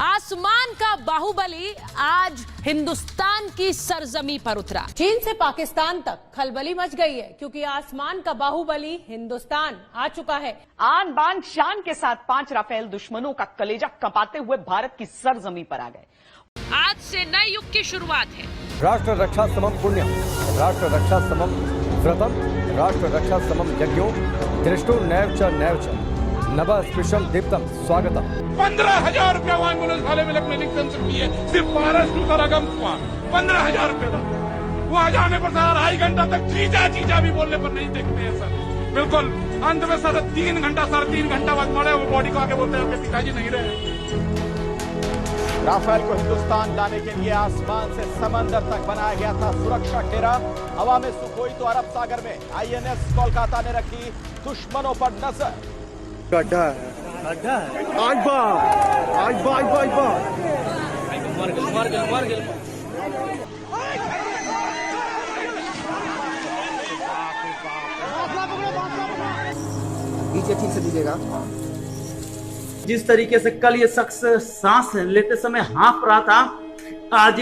आसमान का बाहुबली आज हिंदुस्तान की सरजमी पर उतरा। चीन से पाकिस्तान तक खलबली मच गई है क्योंकि आसमान का बाहुबली हिंदुस्तान आ चुका है। आन बान शान के साथ 5 राफेल दुश्मनों का कलेजा कंपाते हुए भारत की सरजमी पर आ गए। आज से नए युग की शुरुआत है। राष्ट्र रक्षा समम पुण्यम, राष्ट्र रक्षा समम व्रतम, राष्ट्र रक्षा समम यज्ञो, दृष्टो नैव च नभ स्पृशम दीप्तम स्वागतम। 15,000 रुपया वहाँ एम्बुलेंस वाले में मेडिकल से है, सिर्फ महाराष्ट्र का रकम 15,000 रुपये का। वहाँ जाने पर सर 2.5 घंटा तक चीजा भी बोलने पर नहीं देखते हैं सर। बिल्कुल अंत में सर 3 घंटा बाद मरे वो बॉडी को आके बोलते हैं आपके पिताजी नहीं रहे। राफेल को हिंदुस्तान लाने के लिए आसमान से समंदर तक बनाया गया था सुरक्षा घेरा। हवा में सुखोई तो अरब सागर में INS कोलकाता ने रखी दुश्मनों पर नजर। गड्ढा है, आग बा मर गए। पीछे ठीक से दीजिएगा। जिस तरीके से कल ये शख्स सांस लेते समय हाँफ रहा था, आज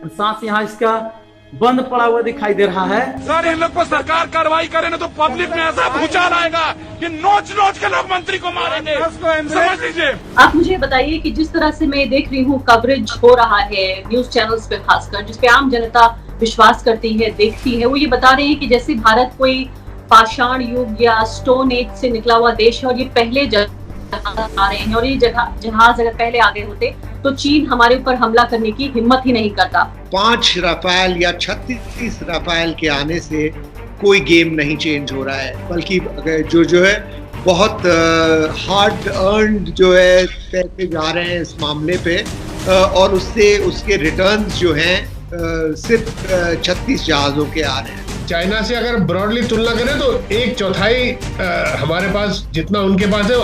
सांस यहाँ इसका बंद पड़ा हुआ दिखाई दे रहा है। सर इन लोग पर सरकार कार्रवाई करे ना तो पब्लिक में ऐसा भूचाल आएगा कि नोच के लोग मंत्री को मारेंगे। समझ लीजिए। आप मुझे बताइए कि जिस तरह से मैं देख रही हूँ कवरेज हो रहा है न्यूज चैनल्स पे, खासकर जिसपे आम जनता विश्वास करती है, देखती है, वो ये बता रहे हैं कि जैसे भारत कोई पाषाण युग या स्टोन एज से निकला हुआ देश है और ये पहले आ रहे हैं और ये जहाज अगर पहले आ गए होते तो चीन हमारे ऊपर हमला करने की हिम्मत ही नहीं करता। 5 राफेल या 36 राफेल के आने से कोई गेम नहीं चेंज हो रहा है, बल्कि जो है बहुत हार्ड अर्न्ड जो है पैसे जा रहे हैं इस मामले पे और उससे उसके रिटर्न्स जो हैं सिर्फ 36 जहाजों के आ रहे हैं। चाइना से अगर ब्रॉडली तुलना करें तो 1/4 हमारे पास जितना उनके पास है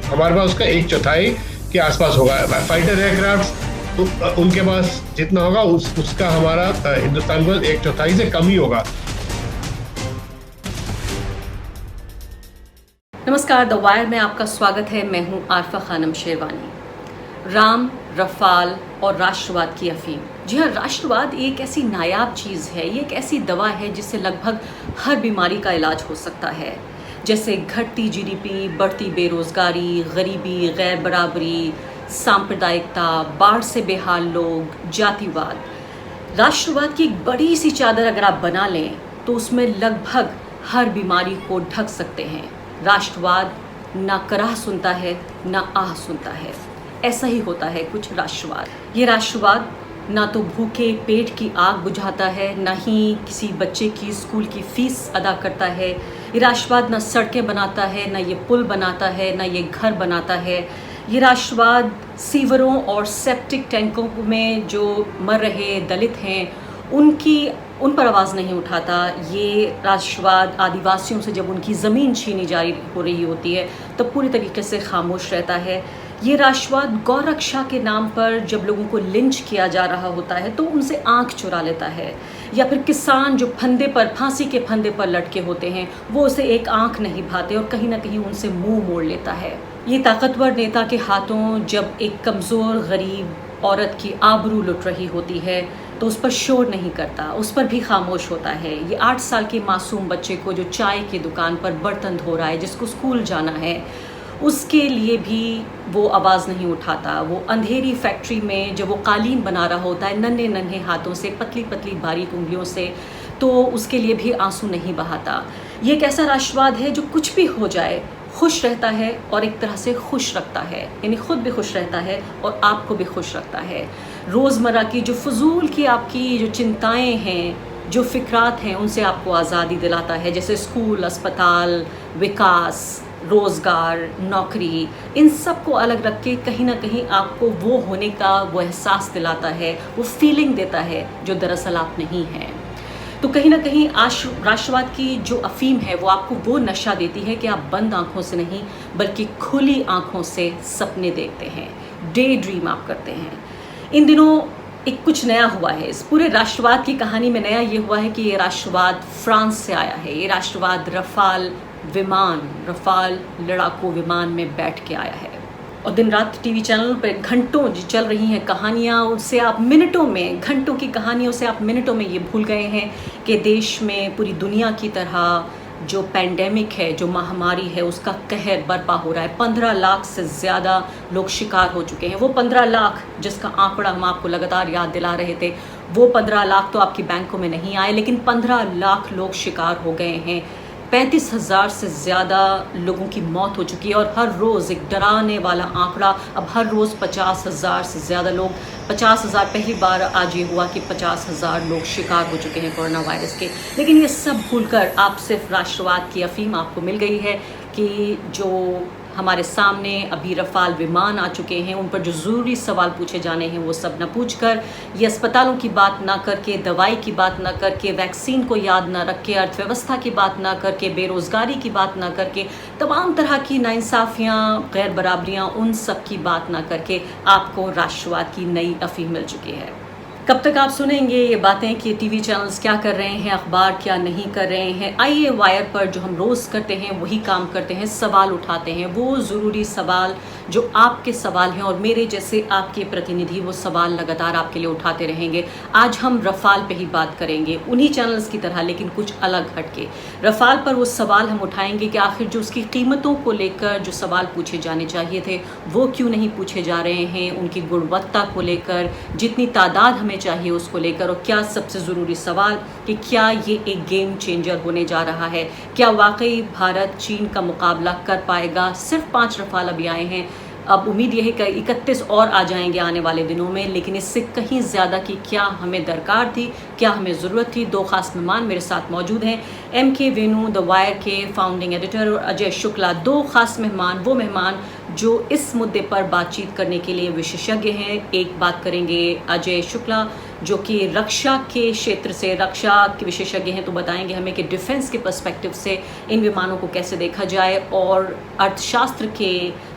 हमारे पास उसका 1/4 के आसपास होगा। फाइटर एयरक्राफ्ट उनके पास जितना होगा उसका हमारा हिंदुस्तान को 1/4 से कम ही होगा। नमस्कार, द वायर में आपका स्वागत है। मैं हूं आरफा खानम शेरवानी। राम, रफाल और राष्ट्रवाद की अफीम। जी हाँ, राष्ट्रवाद एक ऐसी नायाब चीज़ है, ये एक ऐसी दवा है जिससे लगभग हर बीमारी का इलाज हो सकता है, जैसे घटती GDP, बढ़ती बेरोजगारी, गरीबी, गैर बराबरी, सांप्रदायिकता, बाढ़ से बेहाल लोग, जातिवाद। राष्ट्रवाद की एक बड़ी सी चादर अगर आप बना लें तो उसमें लगभग हर बीमारी को ढक सकते हैं। राष्ट्रवाद ना कराह सुनता है ना आह सुनता है, ऐसा ही होता है कुछ राष्ट्रवाद। ये राष्ट्रवाद ना तो भूखे पेट की आग बुझाता है, ना ही किसी बच्चे की स्कूल की फीस अदा करता है। ये राष्ट्रवाद ना सड़कें बनाता है, ना ये पुल बनाता है, ना ये घर बनाता है। ये राष्ट्रवाद सीवरों और सेप्टिक टैंकों में जो मर रहे दलित हैं उन पर आवाज़ नहीं उठाता। ये राष्ट्रवाद आदिवासियों से जब उनकी ज़मीन छीनी जा रही होती है तब पूरी तरीके से खामोश रहता है। ये राष्ट्रवाद गौ रक्षा के नाम पर जब लोगों को लिंच किया जा रहा होता है तो उनसे आंख चुरा लेता है, या फिर किसान जो फांसी के फंदे पर लटके होते हैं वो उसे एक आंख नहीं भाते और कहीं ना कहीं उनसे मुंह मोड़ लेता है। ये ताकतवर नेता के हाथों जब एक कमज़ोर गरीब औरत की आबरू लुट रही होती है तो उस पर शोर नहीं करता, उस पर भी खामोश होता है। ये 8 साल के मासूम बच्चे को जो चाय की दुकान पर बर्तन धो रहा है, जिसको स्कूल जाना है, उसके लिए भी वो आवाज़ नहीं उठाता। वो अंधेरी फैक्ट्री में जब वो कालीन बना रहा होता है नन्हे नन्हे हाथों से, पतली पतली बारीक उंगलियों से, तो उसके लिए भी आंसू नहीं बहाता। ये एक ऐसा राष्ट्रवाद है जो कुछ भी हो जाए खुश रहता है और एक तरह से खुश रखता है, यानी खुद भी खुश रहता है और आपको भी खुश रखता है। रोज़मर्रा की जो फजूल की आपकी जो चिंताएं हैं, जो फ़िक्रात हैं, उनसे आपको आज़ादी दिलाता है, जैसे स्कूल, अस्पताल, विकास, रोज़गार, नौकरी, इन सब को अलग रख के कहीं ना कहीं आपको वो होने का वो एहसास दिलाता है, वो फीलिंग देता है जो दरअसल आप नहीं हैं। तो कहीं ना कहीं राष्ट्रवाद की जो अफीम है वो आपको वो नशा देती है कि आप बंद आंखों से नहीं बल्कि खुली आंखों से सपने देखते हैं, डे ड्रीम आप करते हैं। इन दिनों एक कुछ नया हुआ है इस पूरे राष्ट्रवाद की कहानी में। नया ये हुआ है कि ये राष्ट्रवाद फ्रांस से आया है। ये राष्ट्रवाद रफाल लड़ाकू विमान में बैठ के आया है। और दिन रात टीवी चैनल पर घंटों जो चल रही हैं कहानियाँ, उससे आप मिनटों में, घंटों की कहानियों से आप मिनटों में ये भूल गए हैं कि देश में पूरी दुनिया की तरह जो पैंडेमिक है, जो महामारी है, उसका कहर बर्पा हो रहा है। 15 लाख से ज़्यादा लोग शिकार हो चुके हैं। वो 15 लाख जिसका आंकड़ा हम आपको लगातार याद दिला रहे थे, वो 15 लाख तो आपकी बैंकों में नहीं आए, लेकिन 15 लाख लोग शिकार हो गए हैं। 35,000 से ज़्यादा लोगों की मौत हो चुकी है और हर रोज़ एक डराने वाला आंकड़ा, अब हर रोज़ 50,000 से ज़्यादा लोग, 50,000 पहली बार आज ये हुआ कि 50,000 लोग शिकार हो चुके हैं कोरोना वायरस के। लेकिन ये सब भूलकर आप सिर्फ राष्ट्रवाद की अफीम आपको मिल गई है कि जो हमारे सामने अभी रफाल विमान आ चुके हैं, उन पर जो ज़रूरी सवाल पूछे जाने हैं वो सब न पूछकर, ये अस्पतालों की बात ना करके, दवाई की बात ना करके, वैक्सीन को याद ना रख के, अर्थव्यवस्था की बात ना करके, बेरोज़गारी की बात ना करके, तमाम तरह की नाइंसाफ़ियाँ, गैर बराबरियाँ, उन सब की बात ना करके आपको राष्ट्रवाद की नई अफीम मिल चुकी है। कब तक आप सुनेंगे ये बातें कि टीवी चैनल्स क्या कर रहे हैं, अखबार क्या नहीं कर रहे हैं? आइए वायर पर जो हम रोज़ करते हैं वही काम करते हैं, सवाल उठाते हैं, वो ज़रूरी सवाल जो आपके सवाल हैं और मेरे जैसे आपके प्रतिनिधि वो सवाल लगातार आपके लिए उठाते रहेंगे। आज हम रफ़ाल पे ही बात करेंगे, उन्हीं चैनल्स की तरह लेकिन कुछ अलग हटके। रफ़ाल पर वो सवाल हम उठाएंगे कि आखिर जो उसकी कीमतों को लेकर जो सवाल पूछे जाने चाहिए थे वो क्यों नहीं पूछे जा रहे हैं, उनकी गुणवत्ता को लेकर, जितनी तादाद हमें चाहिए उसको लेकर, और क्या सबसे ज़रूरी सवाल कि क्या ये एक गेम चेंजर होने जा रहा है? क्या वाकई भारत चीन का मुकाबला कर पाएगा? सिर्फ 5 रफ़ाल अभी आए हैं, अब उम्मीद यही कि 31 और आ जाएंगे आने वाले दिनों में, लेकिन इससे कहीं ज़्यादा की क्या हमें दरकार थी, क्या हमें ज़रूरत थी। 2 खास मेहमान मेरे साथ मौजूद हैं, MK वेणु द वायर के फाउंडिंग एडिटर और अजय शुक्ला, 2 खास मेहमान, वो मेहमान जो इस मुद्दे पर बातचीत करने के लिए विशेषज्ञ हैं। एक बात करेंगे अजय शुक्ला जो कि रक्षा के क्षेत्र से, रक्षा के विशेषज्ञ हैं, तो बताएंगे हमें कि डिफेंस के पर्सपेक्टिव से इन विमानों को कैसे देखा जाए और अर्थशास्त्र के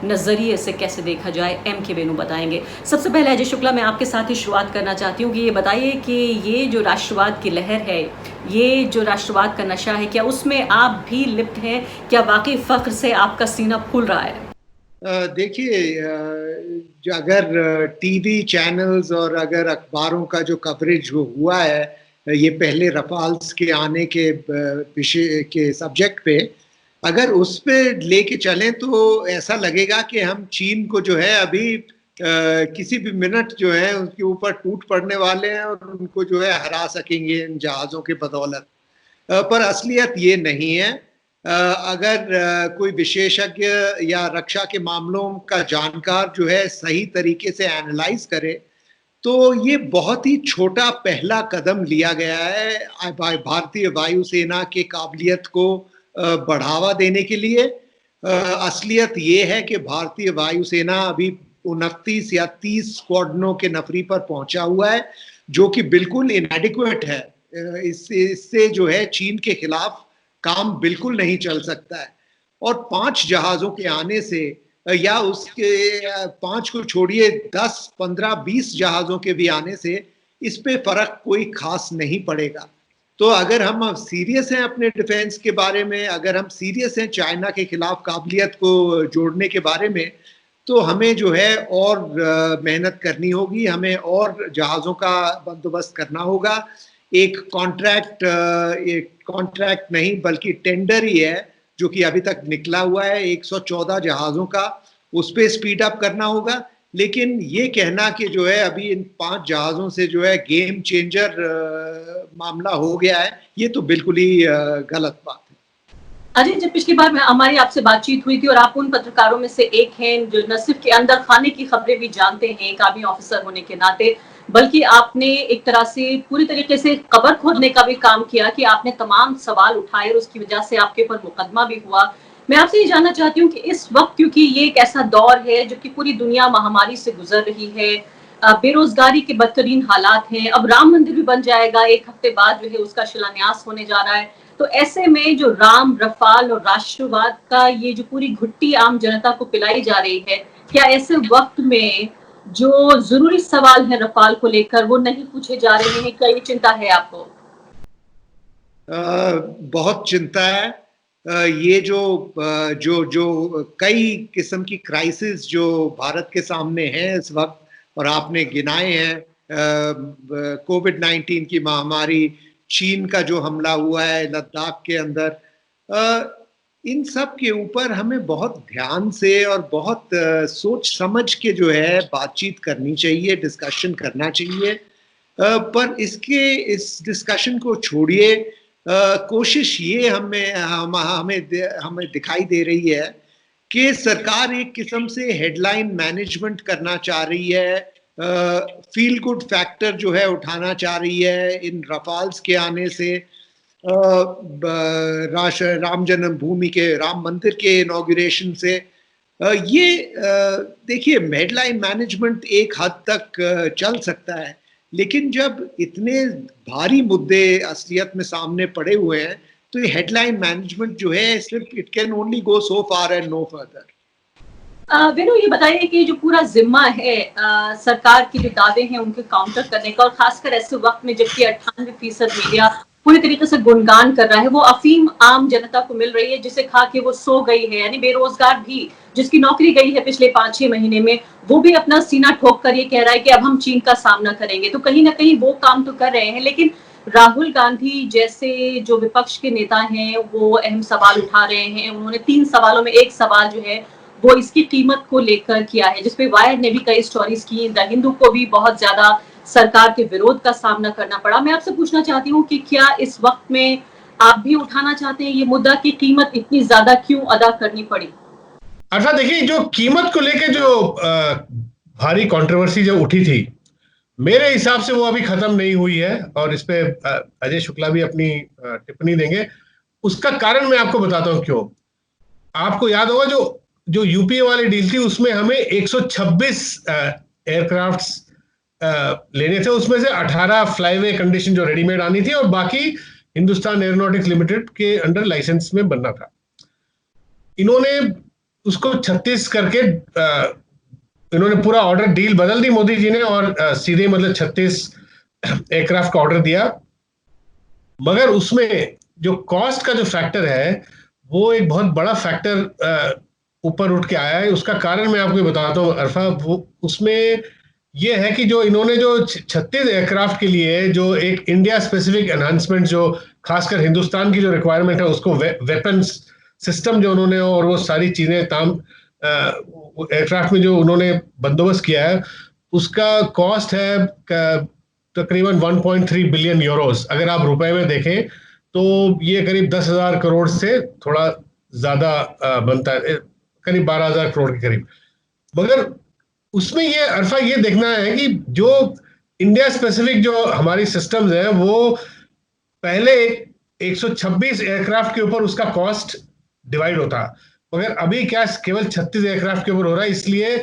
नज़रिए से कैसे देखा जाए, MK वेणु बताएंगे। सबसे पहले अजय शुक्ला, मैं आपके साथ ही शुरुआत करना चाहती हूँ कि ये बताइए कि ये जो राष्ट्रवाद की लहर है, ये जो राष्ट्रवाद का नशा है, क्या उसमें आप भी लिप्त हैं? क्या वाकई फ़ख्र से आपका सीना फूल रहा है? देखिए, जो अगर टीवी चैनल्स और अगर अखबारों का जो कवरेज हुआ है ये पहले रफाल्स के आने के विषय के सब्जेक्ट पे, अगर उस पे लेके चलें तो ऐसा लगेगा कि हम चीन को जो है अभी किसी भी मिनट जो है उनके ऊपर टूट पड़ने वाले हैं और उनको जो है हरा सकेंगे इन जहाज़ों के बदौलत। पर असलियत ये नहीं है। अगर कोई विशेषज्ञ या रक्षा के मामलों का जानकार जो है सही तरीके से एनालाइज करे तो ये बहुत ही छोटा पहला कदम लिया गया है भारतीय वायुसेना के काबिलियत को बढ़ावा देने के लिए। असलियत ये है कि भारतीय वायुसेना अभी 29 या 30 स्क्वाड्रनों के नफरी पर पहुंचा हुआ है, जो कि बिल्कुल इनएडिक्वेट है। इससे जो है चीन के खिलाफ काम बिल्कुल नहीं चल सकता है। और 5 जहाज़ों के आने से या उसके 5 को छोड़िए 10, 15, 20 जहाज़ों के भी आने से इस पे फर्क कोई खास नहीं पड़ेगा। तो अगर हम सीरियस हैं अपने डिफेंस के बारे में, अगर हम सीरियस हैं चाइना के खिलाफ काबिलियत को जोड़ने के बारे में, तो हमें जो है और मेहनत करनी होगी, हमें और जहाज़ों का बंदोबस्त करना होगा। एक कॉन्ट्रैक्ट नहीं बल्कि टेंडर ही है जो कि अभी तक निकला हुआ है 114 जहाज़ों का, उस पर स्पीड अप करना होगा। लेकिन ये कहना कि जो है अभी इन 5 जहाज़ों से जो है गेम चेंजर मामला हो गया है, ये तो बिल्कुल ही गलत बात है। अजय, जब पिछली बार हमारी आपसे बातचीत हुई थी और आप उन पत्रकारों में से एक हैं जो न सिर्फ के अंदर खाने की खबरें भी जानते हैं एक आर्मी ऑफिसर होने के नाते, बल्कि आपने एक तरह से पूरी तरीके से कबर खोदने का भी काम किया कि आपने तमाम सवाल उठाए और उसकी वजह से आपके ऊपर मुकदमा भी हुआ। मैं आपसे ये जानना चाहती हूँ कि इस वक्त, क्योंकि ये एक ऐसा दौर है जो कि पूरी दुनिया महामारी से गुजर रही है, बेरोजगारी के बदतरीन हालात हैं, अब राम मंदिर भी बन जाएगा, 1 हफ्ते बाद जो है उसका शिलान्यास होने जा रहा है, तो ऐसे में जो राम, रफाल और राष्ट्रवाद का ये जो पूरी घुट्टी आम जनता को पिलाई जा रही है, क्या ऐसे वक्त में जो जरूरी सवाल है रफाल को लेकर वो नहीं पूछे जा रहे हैं? क्या ये चिंता है आपको? बहुत चिंता है। ये जो कई किस्म की क्राइसिस जो भारत के सामने हैं इस वक्त, और आपने गिनाए हैं, कोविड-19 की महामारी, चीन का जो हमला हुआ है लद्दाख के अंदर, इन सब के ऊपर हमें बहुत ध्यान से और बहुत सोच समझ के जो है बातचीत करनी चाहिए, डिस्कशन करना चाहिए। पर इस डिस्कशन को छोड़िए, कोशिश ये हमें दिखाई दे रही है कि सरकार एक किस्म से हेडलाइन मैनेजमेंट करना चाह रही है, फील गुड फैक्टर जो है उठाना चाह रही है इन रफाल्स के आने से, राम जन्मभूमि के राम मंदिर के इनॉग्रेशन से। ये देखिए, हेडलाइन मैनेजमेंट एक हद तक चल सकता है, लेकिन जब इतने भारी मुद्दे असलियत में सामने पड़े हुए हैं तो ये हेडलाइन मैनेजमेंट जो है सिर्फ it can only go so far and no further. Venu, ये बताइए कि जो पूरा जिम्मा है सरकार के जो दावे हैं उनके काउंटर करने का, और खासकर ऐसे वक्त में जबकि 98% मीडिया पूरी तरीके से गुणगान कर रहा है, वो अफीम आम जनता को मिल रही है जिसे खा के वो सो गई है, यानी बेरोजगार भी जिसकी नौकरी गई है पिछले 5-6 महीने में, वो भी अपना सीना ठोक कर ये कह रहा है कि अब हम चीन का सामना करेंगे। तो कहीं ना कहीं वो काम तो कर रहे हैं, लेकिन राहुल गांधी जैसे जो विपक्ष के नेता हैं वो अहम सवाल उठा रहे हैं। उन्होंने 3 सवालों में एक सवाल जो है वो इसकी कीमत को लेकर किया है, जिसपे वायर ने भी कई स्टोरीज की, द हिंदू को भी बहुत ज्यादा सरकार के विरोध का सामना करना पड़ा। मैं आपसे पूछना चाहती हूँ कि क्या इस वक्त में आप भी उठाना चाहते हैं ये मुद्दा की कीमत इतनी ज्यादा क्यों अदा करनी पड़ी? अच्छा, देखिए, जो कीमत को लेके जो भारी कंट्रोवर्सी जो उठी थी, मेरे हिसाब से वो अभी खत्म नहीं हुई है, और इस पे अजय शुक्ला भी अपनी टिप्पणी देंगे। उसका कारण मैं आपको बताता हूँ क्यों। आपको याद होगा जो यूपीए वाली डील थी उसमें हमें 126 एयरक्राफ्ट्स लेने थे, उसमें से 18 फ्लाईवे कंडीशन जो रेडीमेड आनी थी और बाकी हिंदुस्तान एरोनॉटिक्स लिमिटेड के अंडर लाइसेंस में बनना था। इन्होंने उसको 36 करके इन्होंने पूरा ऑर्डर डील बदल दी मोदी जी ने, और सीधे मतलब 36 एयरक्राफ्ट का ऑर्डर दिया। मगर उसमें जो कॉस्ट का जो फैक्टर है वो एक बहुत बड़ा फैक्टर ऊपर उठ के आया है। उसका कारण मैं आपको बताता हूँ अरफा, वो उसमें ये है कि जो इन्होंने जो 36 एयरक्राफ्ट के लिए जो एक इंडिया स्पेसिफिक एनहांसमेंट, जो खासकर हिंदुस्तान की जो रिक्वायरमेंट है उसको वेपन्स सिस्टम जो उन्होंने और वो सारी चीजें एयरक्राफ्ट में जो उन्होंने बंदोबस्त किया है, उसका कॉस्ट है तकरीबन 1.3 बिलियन यूरोस। अगर आप रुपए में देखें तो ये करीब 10,000 करोड़ से थोड़ा ज्यादा बनता है, करीब 12,000 करोड़ के करीब। मगर उसमें ये अरफा ये देखना है कि जो इंडिया स्पेसिफिक जो हमारी सिस्टम्स है वो पहले 126 एयरक्राफ्ट के ऊपर उसका कॉस्ट डिवाइड होता, मगर अभी क्या केवल 36 एयरक्राफ्ट के ऊपर हो रहा है, इसलिए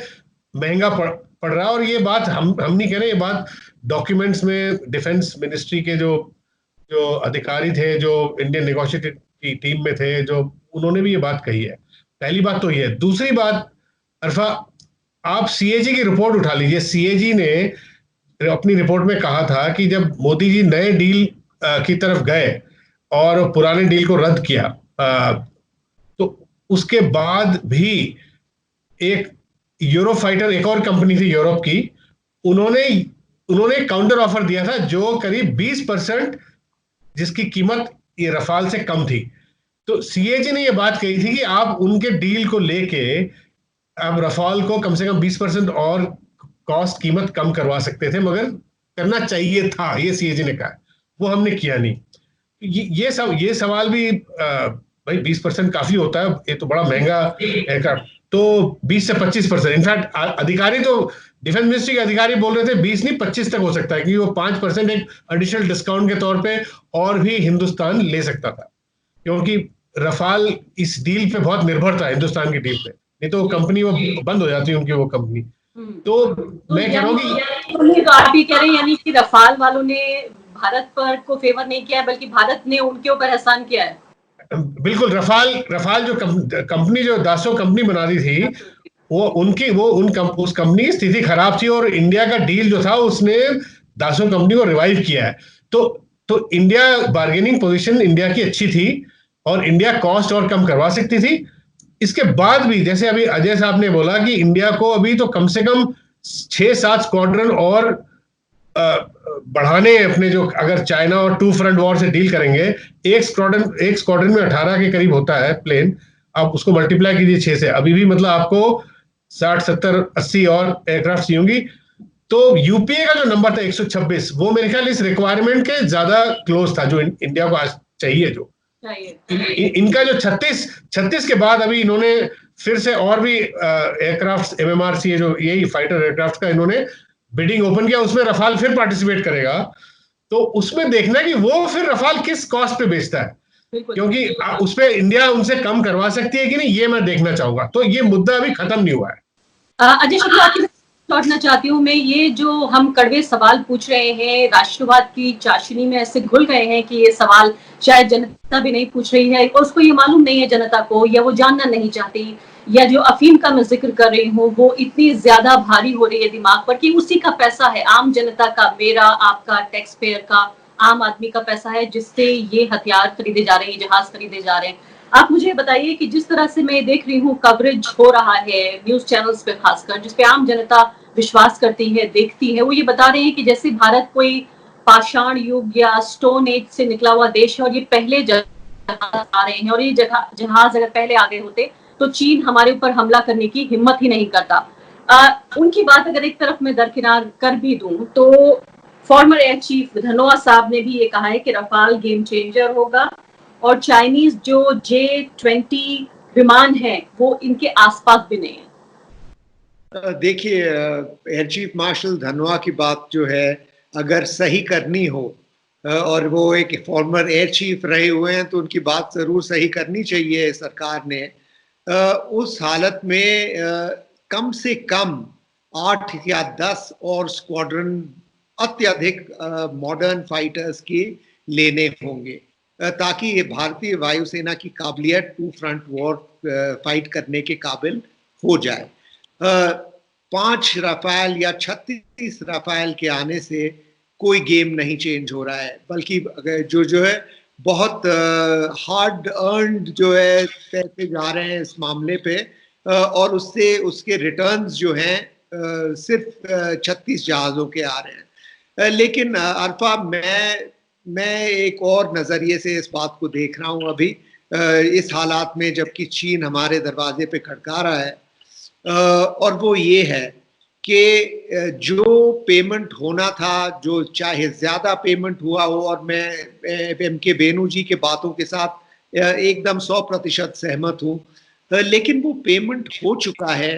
महंगा पड़ रहा है। और ये बात हम नहीं कह रहे, ये बात डॉक्यूमेंट्स में डिफेंस मिनिस्ट्री के जो अधिकारी थे, जो इंडियन नेगोशिएटेड की टीम में थे, जो उन्होंने भी ये बात कही है। पहली बात तो ये है। दूसरी बात अरफा, आप सीएजी की रिपोर्ट उठा लीजिए। सीएजी ने अपनी रिपोर्ट में कहा था कि जब मोदी जी नए डील की तरफ गए और पुराने डील को रद्द किया, तो उसके बाद भी एक यूरोफाइटर, एक और कंपनी थी यूरोप की, उन्होंने काउंटर ऑफर दिया था जो करीब 20% जिसकी कीमत ये रफाल से कम थी। तो सीएजी ने ये बात कही थी कि आप उनके डील को लेके आप रफाल को कम से कम 20% और कॉस्ट कीमत कम करवा सकते थे, मगर करना चाहिए था, ये सीएजी ने कहा। वो हमने किया नहीं। ये सवाल भी भाई 20% काफी होता है, ये तो बड़ा महंगा एयरक्राफ्ट। तो 20 से 25%, इनफैक्ट अधिकारी तो डिफेंस मिनिस्ट्री के अधिकारी बोल रहे थे 20 नहीं 25 तक हो सकता है, क्योंकि वो 5% एक एडिशनल डिस्काउंट के तौर पे और भी हिंदुस्तान ले सकता था, क्योंकि रफाल इस डील पे बहुत निर्भर था, हिंदुस्तान की डील पे, नहीं तो कंपनी वो बंद हो जाती उनकी वो कंपनी। तो मैं कह रहा हूँ कि आप भी कह रहे हैं यानी कि रफाल वालों ने भारत पर को फेवर नहीं किया है, बल्कि भारत ने उनके ऊपर एहसान किया है। बिल्कुल। रफाल जो कंपनी जो दासो कंपनी बना दी थी, उस कंपनी की स्थिति खराब थी और इंडिया का डील जो था उसने दासो कंपनी को रिवाइव किया है। तो इंडिया बार्गेनिंग पोजीशन इंडिया की अच्छी थी, और इंडिया कॉस्ट और कम करवा सकती थी। इसके बाद भी जैसे अभी अजय साहब ने बोला कि इंडिया को अभी तो कम से कम 6-7 स्क्वाड्रन और बढ़ाने अपने, जो अगर चाइना और 2 फ्रंट वॉर से डील करेंगे, एक स्क्वाड्रन में 18 के करीब होता है प्लेन, आप उसको मल्टीप्लाई कीजिए 6 से, अभी भी मतलब आपको 60, 70, 80 और एयरक्राफ्ट चाहिए होंगी। तो यूपीए का जो नंबर था 126, वो मेरे ख्याल इस रिक्वायरमेंट के ज्यादा क्लोज था जो इंडिया को आज चाहिए। जो इनका जो 36 के बाद अभी इन्होंने फिर से और भी एयरक्राफ्ट MMRC है, जो यही फाइटर एयरक्राफ्ट का इन्होंने बिडिंग ओपन किया, उसमें रफाल फिर पार्टिसिपेट करेगा। तो उसमें देखना है कि वो फिर रफाल किस कॉस्ट पे बेचता है, क्योंकि उस पे इंडिया उनसे कम करवा सकती है कि नहीं, ये मैं देखना चाहूंगा। तो ये मुद्दा अभी खत्म नहीं हुआ है। अजय शुक्ला, आपकी लौटना चाहती हूँ मैं। ये जो हम कड़वे सवाल पूछ रहे हैं, राष्ट्रवाद की चाशनी में ऐसे घुल गए हैं कि ये सवाल शायद जनता भी नहीं पूछ रही है, और उसको ये मालूम नहीं है जनता को, या वो जानना नहीं चाहती, या जो अफीम का मैं जिक्र कर रही हूँ वो इतनी ज्यादा भारी हो रही है दिमाग पर कि उसी का पैसा है, आम जनता का, मेरा, आपका, टैक्स पेयर का, आम आदमी का पैसा है, जिससे ये हथियार खरीदे जा रहे हैं, जहाज खरीदे जा रहे हैं। आप मुझे बताइए कि जिस तरह से मैं देख रही हूँ कवरेज हो रहा है न्यूज चैनल्स पे खासकर, जिसपे आम जनता विश्वास करती है, देखती है, वो ये बता रहे हैं कि जैसे भारत कोई पाषाण युग या स्टोन एज से निकला हुआ देश है और ये पहले जहाज आ रहे हैं, और ये जहाज अगर पहले आ गए होते तो चीन हमारे ऊपर हमला करने की हिम्मत ही नहीं करता। उनकी बात अगर एक तरफ मैं दरकिनार कर भी दूं तो फॉर्मर एयर चीफ धनोआ साहब ने भी ये कहा है कि रफाल गेम चेंजर होगा, और चाइनीज जो J-20 विमान है वो इनके आसपास भी नहीं है। देखिए, एयर चीफ मार्शल धनोआ की बात जो है अगर सही करनी हो, और वो एक फॉर्मर एयर चीफ रहे हुए हैं, तो उनकी बात जरूर सही करनी चाहिए सरकार ने। उस हालत में कम से कम 8 या 10 और स्क्वाड्रन अत्यधिक मॉडर्न फाइटर्स के लेने होंगे, ताकि ये भारतीय वायुसेना की काबिलियत 2 फ्रंट वॉर फाइट करने के काबिल हो जाए। 5 रफाल या 36 रफाल के आने से कोई गेम नहीं चेंज हो रहा है, बल्कि जो है बहुत हार्ड अर्नड जो है पैसे जा रहे हैं इस मामले पे, और उससे उसके रिटर्न्स जो हैं सिर्फ 36 जहाज़ों के आ रहे हैं। लेकिन अरफा, मैं एक और नज़रिए से इस बात को देख रहा हूँ अभी इस हालात में, जबकि चीन हमारे दरवाजे पे खटका रहा है, और वो ये है कि जो पेमेंट होना था, जो चाहे ज़्यादा पेमेंट हुआ हो, और मैं MK बेनू जी के बातों के साथ एकदम 100% सहमत हूँ, लेकिन वो पेमेंट हो चुका है,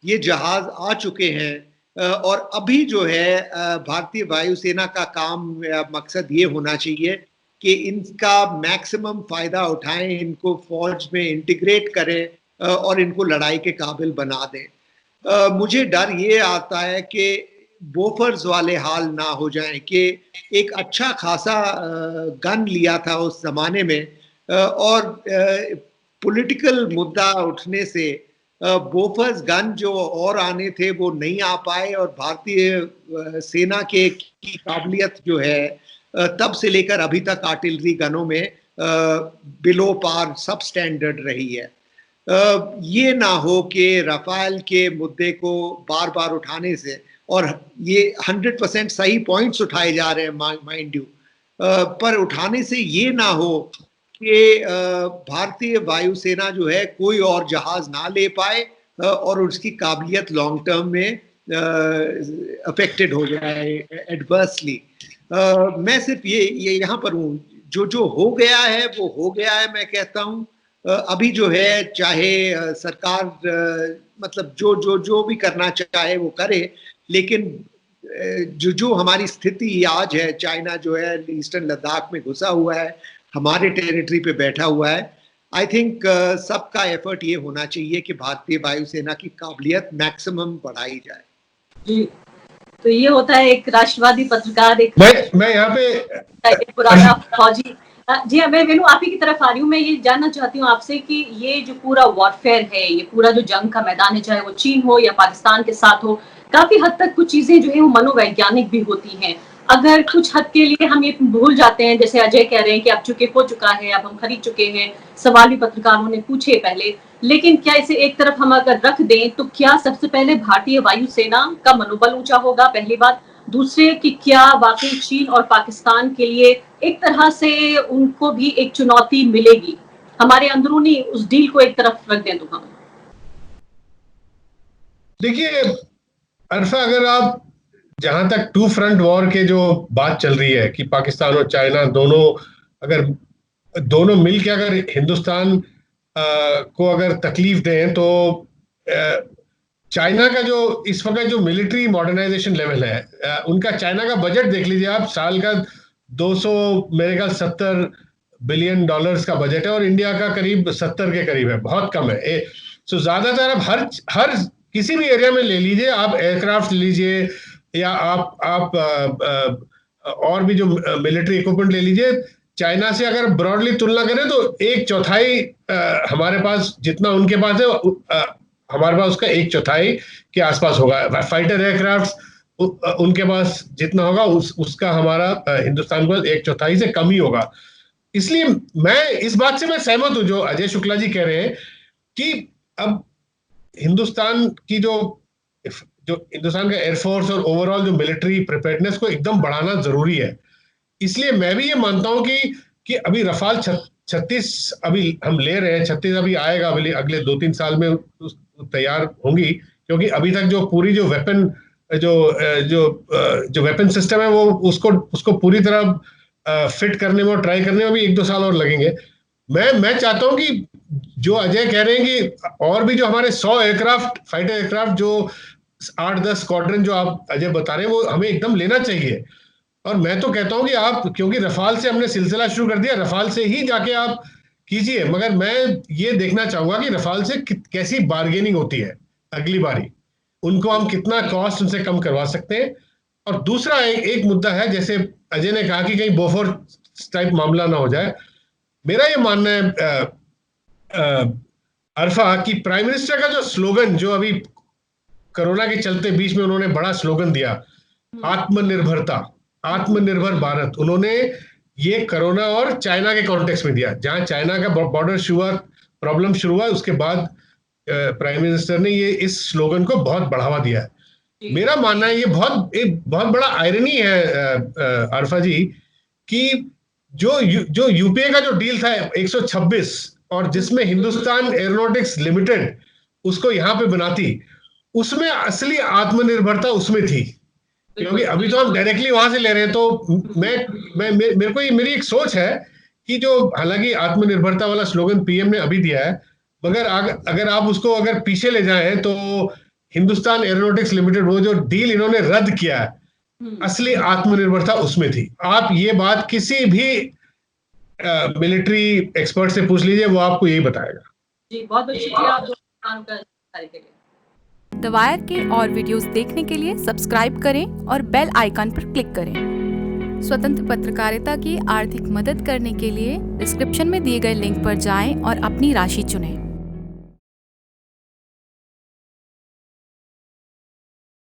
ये जहाज़ आ चुके हैं, और अभी जो है भारतीय वायुसेना का काम मकसद ये होना चाहिए कि इनका मैक्सिमम फ़ायदा उठाएं, इनको फौज में इंटीग्रेट करें और इनको लड़ाई के काबिल बना दें। मुझे डर ये आता है कि बोफर्स वाले हाल ना हो जाएं, कि एक अच्छा खासा गन लिया था उस जमाने में, और पॉलिटिकल मुद्दा उठने से बोफर्स गन जो और आने थे वो नहीं आ पाए, और भारतीय सेना की काबिलियत जो है तब से लेकर अभी तक आर्टिलरी गनों में बिलो पार सब स्टैंडर्ड रही है। ये ना हो कि रफाल के मुद्दे को बार बार उठाने से, और ये 100% सही पॉइंट्स उठाए जा रहे हैं माइंड यू, पर उठाने से ये ना हो कि भारतीय वायुसेना जो है कोई और जहाज ना ले पाए और उसकी काबिलियत लॉन्ग टर्म में अफेक्टेड हो जाए एडवर्सली। मैं सिर्फ ये यहाँ पर हूँ, जो हो गया है वो हो गया है। मैं कहता हूँ अभी जो है, चाहे सरकार मतलब जो भी करना चाहे वो करे, लेकिन जो हमारी स्थिति आज है, चाइना जो है ईस्टर्न लद्दाख में घुसा हुआ है, हमारे टेरिटरी पे बैठा हुआ है, आई थिंक सबका एफर्ट ये होना चाहिए कि भारतीय वायुसेना की काबिलियत मैक्सिमम बढ़ाई जाए। जी, तो ये होता है एक राष्ट्रवादी पत्रकार, एक मैं यहाँ पे पुराना फौजी। जी हाँ, मैं वेणु आप ही की तरफ आ रही हूँ। मैं ये जानना चाहती हूँ आपसे कि ये जो पूरा वॉरफेयर है, ये पूरा जो जंग का मैदान है, चाहे वो चीन हो या पाकिस्तान के साथ हो, काफी हद तक कुछ चीजें जो है वो मनोवैज्ञानिक भी होती हैं। अगर कुछ हद के लिए हम ये भूल जाते हैं, जैसे अजय कह रहे हैं कि अब चुके हो चुका है, अब हम खरीद चुके हैं, सवाल भी पत्रकारों ने पूछे पहले, लेकिन क्या इसे एक तरफ हम अगर रख दें तो क्या सबसे पहले भारतीय वायुसेना का मनोबल ऊंचा होगा, पहली बात। दूसरे कि क्या वाकई चीन और पाकिस्तान के लिए एक तरह से उनको भी एक चुनौती मिलेगी, हमारे अंदरूनी उस डील को एक तरफ रख दें तो हम। देखिए अरफा, अगर आप जहां तक टू फ्रंट वॉर के जो बात चल रही है कि पाकिस्तान और चाइना दोनों मिलकर अगर हिंदुस्तान को अगर तकलीफ दें तो चाइना का जो इस वक्त जो मिलिट्री मॉडर्नाइजेशन लेवल है, उनका चाइना का बजट देख लीजिए आप, साल का 200 मेरे ख्याल 70 बिलियन डॉलर्स का बजट है और इंडिया का करीब 70 के करीब है, बहुत कम है। सो ज्यादातर आप हर किसी भी एरिया में ले लीजिए, आप एयरक्राफ्ट ले लीजिए या आप और भी जो मिलिट्री इक्विपमेंट ले लीजिए, चाइना से अगर ब्रॉडली तुलना करें तो 1/4 हमारे पास जितना उनके पास है, हमारे पास उसका 1/4 के आसपास होगा। फाइटर एयरक्राफ्ट उनके पास जितना होगा उसका हमारा हिंदुस्तान को 1/4 से कम ही होगा। इसलिए मैं इस बात से मैं सहमत हूं जो अजय शुक्ला जी कह रहे हैं कि अब हिंदुस्तान की जो हिंदुस्तान का एयरफोर्स और ओवरऑल जो मिलिट्री प्रिपेयर्डनेस को एकदम बढ़ाना जरूरी है। इसलिए मैं भी ये मानता हूं कि अभी रफाल 36 अभी हम ले रहे हैं, 36 अभी आएगा, अगले 2-3 साल में तैयार होंगी, क्योंकि अभी तक जो पूरी जो वेपन सिस्टम है वो उसको पूरी तरह फिट करने में और ट्राई करने में भी 1-2 साल और लगेंगे। मैं चाहता हूं कि जो अजय कह रहे हैं कि और भी जो हमारे 100 एयरक्राफ्ट, फाइटर एयरक्राफ्ट, जो 8-10 स्क्वाड्रन जो आप अजय बता रहे हैं, वो हमें एकदम लेना चाहिए। और मैं तो कहता हूं कि आप, क्योंकि रफाल से हमने सिलसिला शुरू कर दिया, रफाल से ही जाके आप कीजिए, मगर मैं ये देखना चाहूंगा कि रफाल से कैसी बार्गेनिंग होती है अगली बारी, उनको हम कितना कॉस्ट उनसे कम करवा सकते हैं। और दूसरा एक मुद्दा है, जैसे अजय ने कहा कि कहीं बोफोर्स टाइप मामला ना हो जाए। मेरा ये मानना है अरफा कि प्राइम मिनिस्टर का जो स्लोगन, जो अभी कोरोना के चलते बीच में उन्होंने बड़ा स्लोगन दिया, आत्मनिर्भर भारत, उन्होंने ये कोरोना और चाइना के कॉन्टेक्स्ट में दिया। जहां चाइना का बॉर्डर प्रॉब्लम शुरू हुआ, उसके बाद प्राइम मिनिस्टर ने ये इस स्लोगन को बहुत बढ़ावा दिया है। मेरा मानना है ये बहुत बड़ा आयरनी है अरफा जी, कि जो यूपीए का जो डील था 126 और जिसमें हिंदुस्तान एरोनॉटिक्स लिमिटेड उसको यहाँ पे बनाती, उसमें असली आत्मनिर्भरता उसमें थी, क्योंकि अभी तो हम डायरेक्टली वहां से ले रहे हैं। तो मेरे को मेरी एक सोच है कि जो, हालांकि आत्मनिर्भरता वाला स्लोगन पीएम ने अभी दिया है, मगर अगर आप उसको अगर पीछे ले जाएं तो हिंदुस्तान एरोनॉटिक्स लिमिटेड, वो जो डील इन्होंने रद्द किया है, असली आत्मनिर्भरता उसमें थी। आप ये बात किसी भी मिलिट्री एक्सपर्ट से पूछ लीजिए, वो आपको यही बताएगा। जी, बहुत बहुत शुक्रिया आप दोनों के लिए। द वायर के और वीडियोस देखने के लिए सब्सक्राइब करें और बेल आइकन पर क्लिक करें। स्वतंत्र पत्रकारिता की आर्थिक मदद करने के लिए डिस्क्रिप्शन में दिए गए लिंक पर जाएं और अपनी राशि चुनें।